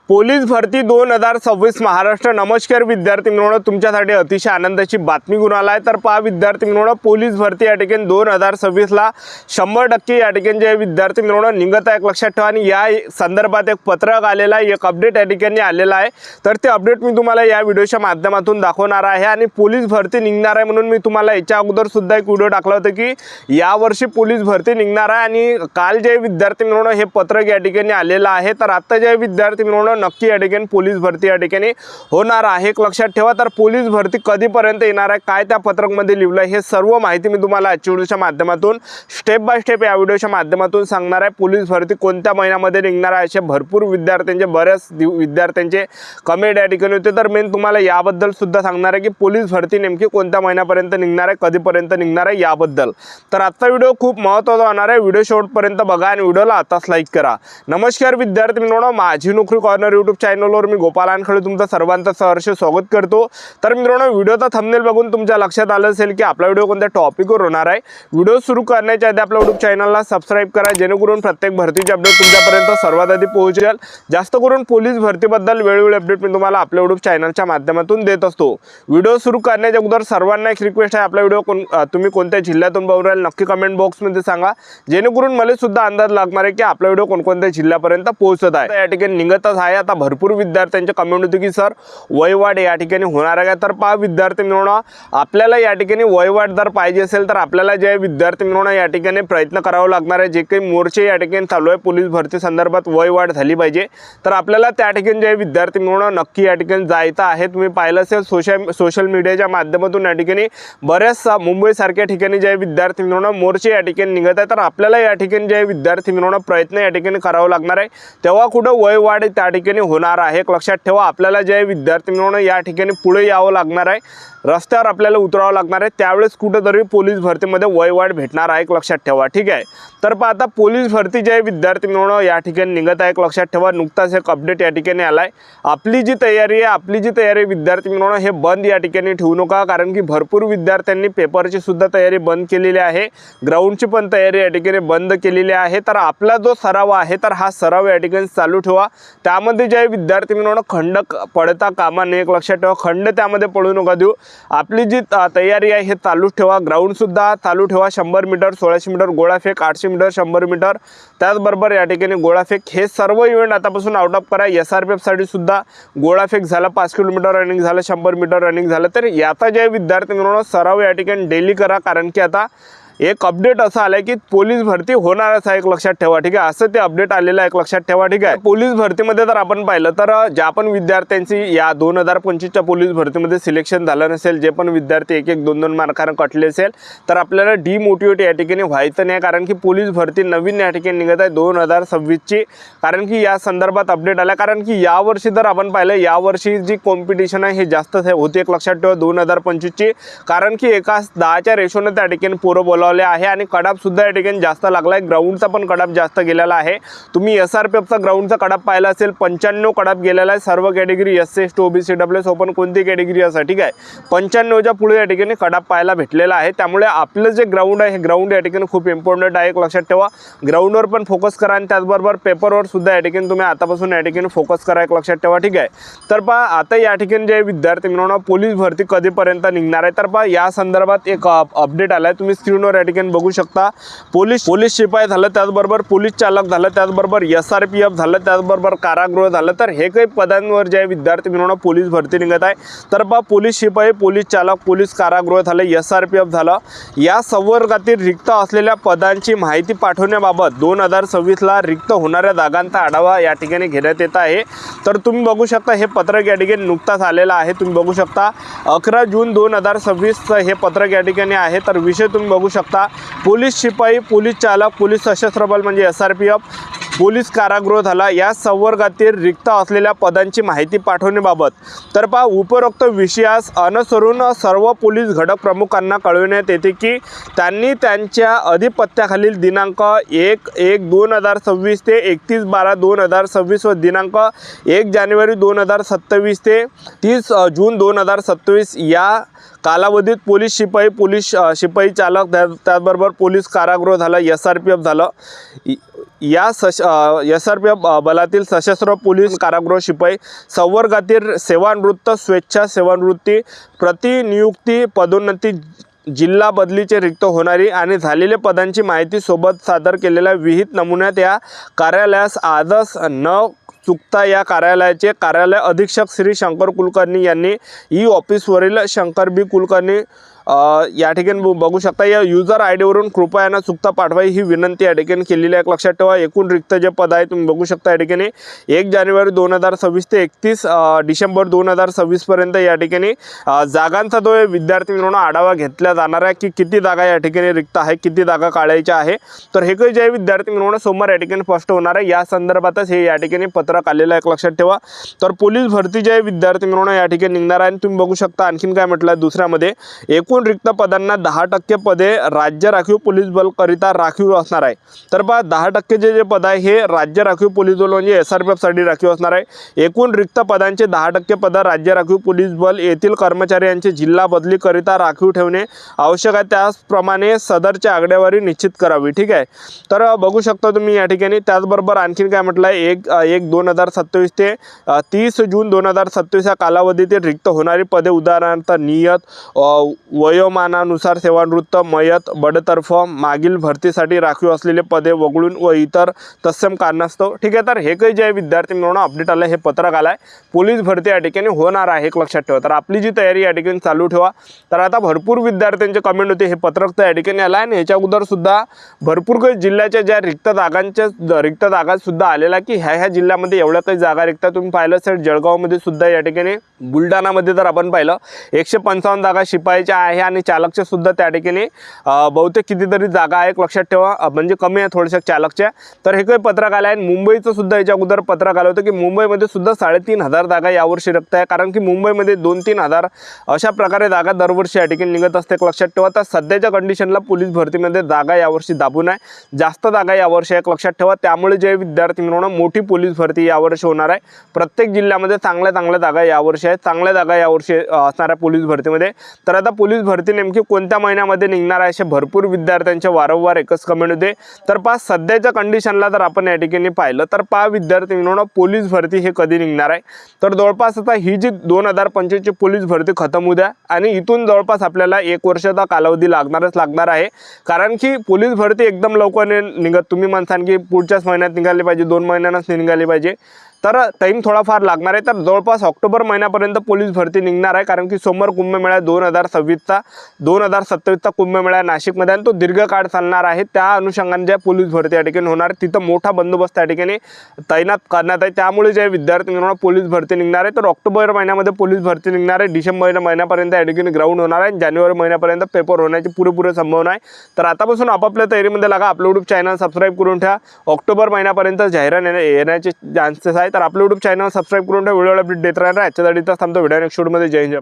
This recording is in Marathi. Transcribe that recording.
पोलीस भरती 2026 महाराष्ट्र। नमस्कार विद्यार्थी मित्रांनो, तुमच्यासाठी अतिशय आनंदाची बातमी घेऊन आला आहे। तर पहा विद्यार्थी मित्रांनो, पोलीस भरती या ठिकाणी 2026 ला 100% या ठिकाणी जे विद्यार्थी मित्रांनो निघत आहे, लक्षात ठेवा। आणि या संदर्भात एक पत्रक आलेला आहे, एक अपडेट या ठिकाणी आलेला आहे। तर ते अपडेट मी तुम्हाला या व्हिडिओच्या माध्यमातून दाखवणार आहे। आणि पोलीस भरती निघणार आहे म्हणून मी तुम्हाला याच्या अगोदर सुद्धा एक व्हिडिओ टाकला होता की या वर्षी पोलीस भरती निघणार आहे। आणि काल जे विद्यार्थी मित्रांनो हे पत्रक या ठिकाणी आलेलं आहे। तर आता जे विद्यार्थी मित्रांनो नक्की या ठिकाणी पोलीस भरती या ठिकाणी होणार आहे, लक्षात ठेवा। तर पोलीस भरती कधीपर्यंत येणार आहे, काय त्या पत्रकमध्ये लिहिलं आहे, हे सर्व माहिती मी तुम्हाला आजच्या व्हिडिओच्या माध्यमातून स्टेप बाय स्टेप या व्हिडिओच्या माध्यमातून सांगणार आहे। पोलीस भरती कोणत्या महिन्यामध्ये निघणार आहे असे भरपूर विद्यार्थ्यांचे बऱ्याच विद्यार्थ्यांचे कमेंट या ठिकाणी होते। तर मी तुम्हाला याबद्दल सुद्धा सांगणार आहे की पोलीस भरती नेमकी कोणत्या महिन्यापर्यंत निघणार आहे, कधीपर्यंत निघणार आहे याबद्दल। तर आजचा व्हिडिओ खूप महत्त्वाचा होणार आहे, व्हिडिओ शेवटपर्यंत बघा आणि व्हिडिओला आताच लाईक करा। नमस्कार विद्यार्थी मित्रांनो, माझी नोकरी कॉर्नर यूट्यूब चॅनलवर मी गोपाल अनखळे तुमचं सर्वांचं सहर्ष स्वागत करतो। तर मित्रांनो, व्हिडिओचा थंबनेल बघून तुमच्या लक्षात आलं असेल की आपला व्हिडिओ कोणत्या टॉपिकवर होणार आहे। व्हिडिओ सुरू करण्याच्या आधी आपल्या यूट्यूब चॅनलला सबस्क्राइब करा, जेणेकरून प्रत्येक भरतीचे अपडेट तुमच्यापर्यंत सर्वात आधी पोहोचेल। जास्त करून पोलीस भरतीबद्दल वेळोवेळी अपडेट मी तुम्हाला आपल्या यूट्यूब चॅनलच्या माध्यमातून देत असतो। व्हिडिओ सुरू करण्याच्या अगोदर सर्वांना एक रिक्वेस्ट आहे, आपला व्हिडिओ तुम्ही कोणत्या जिल्ह्यातून बघून राहिले नक्की कमेंट बॉक्समध्ये सांगा, जेणेकरून मला सुद्धा अंदाज लागणार आहे की आपला व्हिडिओ कोणकोणत्या जिल्ह्यापर्यंत पोहोचत आहे। या ठिकाणी निघतच आहे। आता भरपूर विद्यार्थ्यांचे कमेंट होते की सर वयवाढ या ठिकाणी होणार आहे। तर पहा विद्यार्थी मित्रांनो, आपल्याला या ठिकाणी वयवाढ जर पाहिजे असेल तर आपल्याला जे विद्यार्थी मित्रांनो या ठिकाणी प्रयत्न करावा लागणार आहे। जे काही मोर्चे या ठिकाणी चालू आहे पोलीस भरती संदर्भात वयवाढ झाली पाहिजे, तर आपल्याला त्या ठिकाणी जे विद्यार्थी मित्रांनो नक्की या ठिकाणी जायचं आहे। तुम्ही पाहिलं असेल सोशल मीडियाच्या माध्यमातून या ठिकाणी बऱ्याच मुंबई सारख्या ठिकाणी जे विद्यार्थी मित्रांनो मोर्चे या ठिकाणी निघत आहे। तर आपल्याला या ठिकाणी जे विद्यार्थी मित्रांनो प्रयत्न या ठिकाणी करावा लागणार आहे, तेव्हा कुठं वयवाढ त्या ठिकाणी होणार आहे, लक्षात ठेवा। आपल्याला जे विद्यार्थी मित्रांनो या ठिकाणी पुढे यावं लागणार आहे, रस्त्यावर आपल्याला उतरावं लागणार आहे, त्यावेळेस कुठेतरी पोलीस भरतीमध्ये वयवाढ भेटणार आहे, लक्षात ठेवा, ठीक आहे। तर पहा आता पोलीस भरती जे विद्यार्थी मित्रांनो या ठिकाणी निघत आहे, लक्षात ठेवा। नुकताच एक अपडेट या ठिकाणी आलाय। आपली जी तयारी आहे विद्यार्थी मित्रांनो हे बंद या ठिकाणी ठेवू नका, कारण की भरपूर विद्यार्थ्यांनी पेपरची सुद्धा तयारी बंद केलेली आहे, ग्राउंडची पण तयारी या ठिकाणी बंद केलेली आहे। तर आपला जो सराव आहे तर हा सराव या ठिकाणी चालू ठेवा। त्यामध्ये जे विद्यार्थी मित्रांनो खंड पडता कामा नये, लक्षात ठेवा, खंड त्यामध्ये पडू नका देऊ। आपली जी तयारी आहे हे चालू ठेवा, ग्राउंड सुद्धा चालू ठेवा। 100 मीटर, 1600 मीटर गोळाफेक, 800 मीटर, 100 मीटर, त्याचबरोबर या ठिकाणी गोळाफेक, हे सर्व इव्हेंट आतापासून आउट ऑफ करा। SRPF साठी सुद्धा गोळाफेक झाला, 5 किलोमीटर रनिंग झालं, 100 मीटर रनिंग झालं। तर याचा जे विद्यार्थी मित्रांनो सराव या ठिकाणी डेली करा, कारण की आता एक अपडेट असं आलंय की पोलीस भरती होणारच आहे, लक्षात ठेवा, ठीक आहे। असं ते अपडेट आलेलं आहे, लक्षात ठेवा, ठीक आहे। पोलीस भरतीमध्ये जर आपण पाहिलं तर ज्या पण विद्यार्थ्यांची या 2025च्या पोलीस भरतीमध्ये सिलेक्शन झालं नसेल, जे पण विद्यार्थी 1-1, 2-2 मार्काने कटले असेल, तर आपल्याला डिमोटिवेट या ठिकाणी व्हायचं नाही, कारण की पोलीस भरती नवीन या ठिकाणी निघत आहे 2026ची, कारण की या संदर्भात अपडेट आला। कारण की यावर्षी जर आपण पाहिलं, यावर्षी जी कॉम्पिटिशन आहे हे जास्त होती, एक लक्षात ठेवा 2025ची, कारण की एका 10च्या रेशोने त्या ठिकाणी पोरं बोलावले आहे आणि कडाप सुद्धा या ठिकाणी जास्त लागलाय, ग्राउंडचा पण कडाप जास्त गेलेला आहे। तुम्ही SRPFचा ग्राउंडचा कडाप पाहिला असेल, 95 कडाप गेलेला आहे, सर्व category SC, ST, OBC, EWS open कोणती कॅटेगरी असा, ठीक आहे। 95च्या पुढे या ठिकाणी कडाप पाहायला भेटलेला आहे। त्यामुळे आपलं जे ग्राउंड आहे हे ग्राउंड या ठिकाणी खूप इम्पॉर्टंट आहे, लक्षात ठेवा। ग्राउंडवर पण फोकस करा आणि त्याचबरोबर पेपरवर सुद्धा या ठिकाणी तुम्ही आतापासून या ठिकाणी फोकस करा, लक्षात ठेवा, ठीक आहे। तर पहा आता या ठिकाणी जे विद्यार्थी मित्रांनो पोलीस भरती कधीपर्यंत निघणार आहे, तर पहा या संदर्भात एक अपडेट आलाय, तुम्ही स्क्रीनवर या ठिकाणी बघू शकता। पोलीस शिपाई झालं, त्याचबरोबर पोलीस चालक झालं, त्याचबरोबर SRPF झालं, त्याचबरोबर कारागृह झालं। तर हे काही पदांवर जे विद्यार्थी मित्रांनो पोलीस भरती निघत आहे, तर पहा पोलीस शिपाई, पोलीस चालक, पोलीस कारागृह झालं, SRPF झालं, या संवर्गातील रिक्त असलेल्या पदांची माहिती पाठवण्याबाबत 2026 ला रिक्त होणाऱ्या जागांचा आढावा या ठिकाणी घेण्यात येत आहे। तर तुम्ही बघू शकता हे पत्रक या ठिकाणी नुकताच आलेलं आहे, तुम्ही बघू शकता 11 जून 2026 हे पत्रक या ठिकाणी आहे। तर विषय तुम्ही बघू शकता, पोलीस शिपाई, पोलीस चालक, पोलीस सशस्त्र बल म्हणजे SRPF, पोलीस कारागृह झाला, या संवर्गातील रिक्त असलेल्या पदांची माहिती पाठवण्याबाबत। तर पहा उपरोक्त विषयास अनुसरून सर्व पोलीस घटक प्रमुखांना कळविण्यात येते की त्यांनी त्यांच्या अधिपत्याखालील दिनांक 1/1/2026 ते 31/12/2026 व दिनांक 1 जानेवारी 2027 ते 30 जून 2027 या कालावधीत पोलीस शिपाई, पोलीस शिपाई चालक, त्याचबरोबर पोलीस कारागृह झालं, SRPF झालं, या SRPF बलातील सशस्त्र पोलीस, कारागृह शिपाई, संवर्गातील सेवानिवृत्त, स्वेच्छा सेवानिवृत्ती, प्रतिनियुक्ती, पदोन्नती, जिल्हा बदलीचे रिक्त होणारी आणि झालेल्या पदांची माहिती सोबत सादर केलेल्या विहित नमुन्यात या कार्यालयास आजच न चुकता या कार्यालयाचे कार्यालय अधीक्षक श्री शंकर कुलकर्णी यांनी ऑफिसवरील शंकर बी कुलकर्णी या ठिकाणी बघू शकता, या युजर ID वरून कृपया न चुकता पाठवाई ही विनंती या ठिकाणी केलेली आहे. लक्षात ठेवा, एकूण रिक्त जे पद आहे तुम्ही बघू शकता या ठिकाणी 1 जानेवारी 2026 ते 31 डिसेंबर 2026 पर्यंत या ठिकाणी जागांचा जो विद्यार्थी मित्रांनो आढावा घेतला जाणार आहे की किती जागा या ठिकाणी रिक्त आहे, किती जागा काढायच्या आहे. तर हे काही जे विद्यार्थी मित्रांनो सोमवार या ठिकाणी स्पष्ट होणार आहे. या संदर्भातच हे या ठिकाणी पत्रक आलेलं आहे. लक्षात ठेवा, तर पोलीस भरती जे विद्यार्थी मित्रांनो या ठिकाणी निघणार आहे. तुम्ही बघू शकता आणखीन काय म्हटलं आहे दुसऱ्यामध्ये, एकूण रिक्त पदांना 10% पदे राज्य राखीव पोलीस बल करिता राखीव असणार आहे. तर पहा 10% जे पद आहे हे राज्य राखीव पोलीस बल म्हणजे SRPF साठी राखीव असणार आहे. एकूण रिक्त पदांचे 10% पद राज्य राखीव पोलीस बल येथील कर्मचारी यांचे जिल्हा बदली करिता राखीव ठेवणे आवश्यक आहे. त्याचप्रमाणे सदरची आकडेवारी निश्चित करावी. ठीक आहे, तर बघू शकता तुम्ही या ठिकाणी. त्याचबरोबर आणखीन काय म्हटलं आहे, 1/1/2027 ते 30 जून 2027 या कालावधीतील रिक्त होणारी पदे उदाहरणार्थ नियत, वयोमानानुसार सेवानिवृत्त, मयत, बडतर्फ, मागील भरतीसाठी राखीव असलेले पदे वगळून व इतर तत्सम कारणास्तव. ठीक आहे, तर हे काही जे विद्यार्थी मित्रांनो अपडेट आलं, हे पत्रक आलं आहे. पोलीस भरती या ठिकाणी होणार आहे, लक्षात ठेवा. तर आपली जी तयारी या ठिकाणी चालू ठेवा. तर आता भरपूर विद्यार्थ्यांचे कमेंट होते, हे पत्रक तर या ठिकाणी आलं आहे आणि याच्या अगोदर सुद्धा भरपूर काही जिल्ह्याच्या ज्या रिक्त जागा सुद्धा आलेला की ह्या जिल्ह्यामध्ये एवढ्या काही जागा रिक्त. तुम्ही पाहिलं असेल जळगावमध्ये सुद्धा या ठिकाणी, बुलढाणामध्ये जर आपण पाहिलं 155 जागा शिपाईच्या आहे आणि चालकच्या सुद्धा त्या ठिकाणी बहुतेक कितीतरी जागा आहे, लक्षात ठेवा. म्हणजे कमी आहे थोड्याशा चालकच्या. तर हे काही पत्रक आलं आहे. मुंबईचं सुद्धा याच्या अगोदर पत्रक आलं होतं की मुंबईमध्ये सुद्धा 3,500 जागा यावर्षी रिक्त आहे, कारण की मुंबईमध्ये 2-3 हजार अशा प्रकारे जागा दरवर्षी या ठिकाणी निघत असते, लक्षात ठेवा. तर सध्याच्या कंडिशनला पोलीस भरतीमध्ये जागा यावर्षी दाबून आहे, जास्त जागा यावर्षी आहे, लक्षात ठेवा. त्यामुळे जे विद्यार्थी मित्रांनो मोठी पोलीस भरती यावर्षी होणार आहे. प्रत्येक जिल्ह्यामध्ये चांगल्या जागा यावर्षी आहेत, चांगल्या जागा यावर्षी असणार आहे पोलीस भरतीमध्ये. तर आता पोलीस भरती नेमकी कोणत्या महिन्यामध्ये निघणार आहे असे भरपूर विद्यार्थ्यांचे वारंवार एकच कमेंट होते. तर पहा सध्याच्या कंडिशनला जर आपण या ठिकाणी पाहिलं तर पहा विद्यार्थी मित्रांनो पोलीस भरती हे कधी निघणार आहे, तर जवळपास आता ही जी 2025 ची पोलीस भरती खतम होऊ द्या आणि इथून जवळपास आपल्याला 1 वर्षाचा कालावधी लागणार आहे. कारण की पोलीस भरती एकदम लवकर निघत, तुम्ही म्हणसान की पुढच्याच महिन्यात निघाली पाहिजे, 2 महिन्यांनाच निघाली पाहिजे, तर टाईम थोडाफार लागणार आहे. तर जवळपास ऑक्टोबर महिन्यापर्यंत पोलीस भरती निघणार आहे, कारण की समोर कुंभमेळा 2027चा कुंभमेळा नाशिकमध्ये आणि तो दीर्घ काळ चालणार आहे. त्या अनुषंगाने ज्या पोलीस भरती या ठिकाणी होणार तिथं मोठा बंदोबस्त त्या ठिकाणी तैनात करण्यात आहे. त्यामुळे जे विद्यार्थी मित्रांनो पोलीस भरती निघणार आहे, तर ऑक्टोबर महिन्यामध्ये पोलीस भरती निघणार आहे. डिसेंबर महिन्यापर्यंत या ठिकाणी ग्राउंड होणार आहे. जानेवारी महिन्यापर्यंत पेपर होण्याची पुरेपूर संभावना आहे. तर आतापासून आपापल्या तयारीमध्ये लागा. आपलं यूट्यूब चॅनल सबस्क्राईब करून ठेवा. ऑक्टोबर महिन्यापर्यंत जाहिरात येण्याचे चान्सेस आहेत. तर आपलं यूट्यूब चॅनल सबस्क्राईब करून ठेवा. व्हिडिओला अपडेट देत राहणार. याच्यासाठी थांबतो. व्हिडिओ नेक्स्ट व्हिडिओमध्ये. जय हिंद.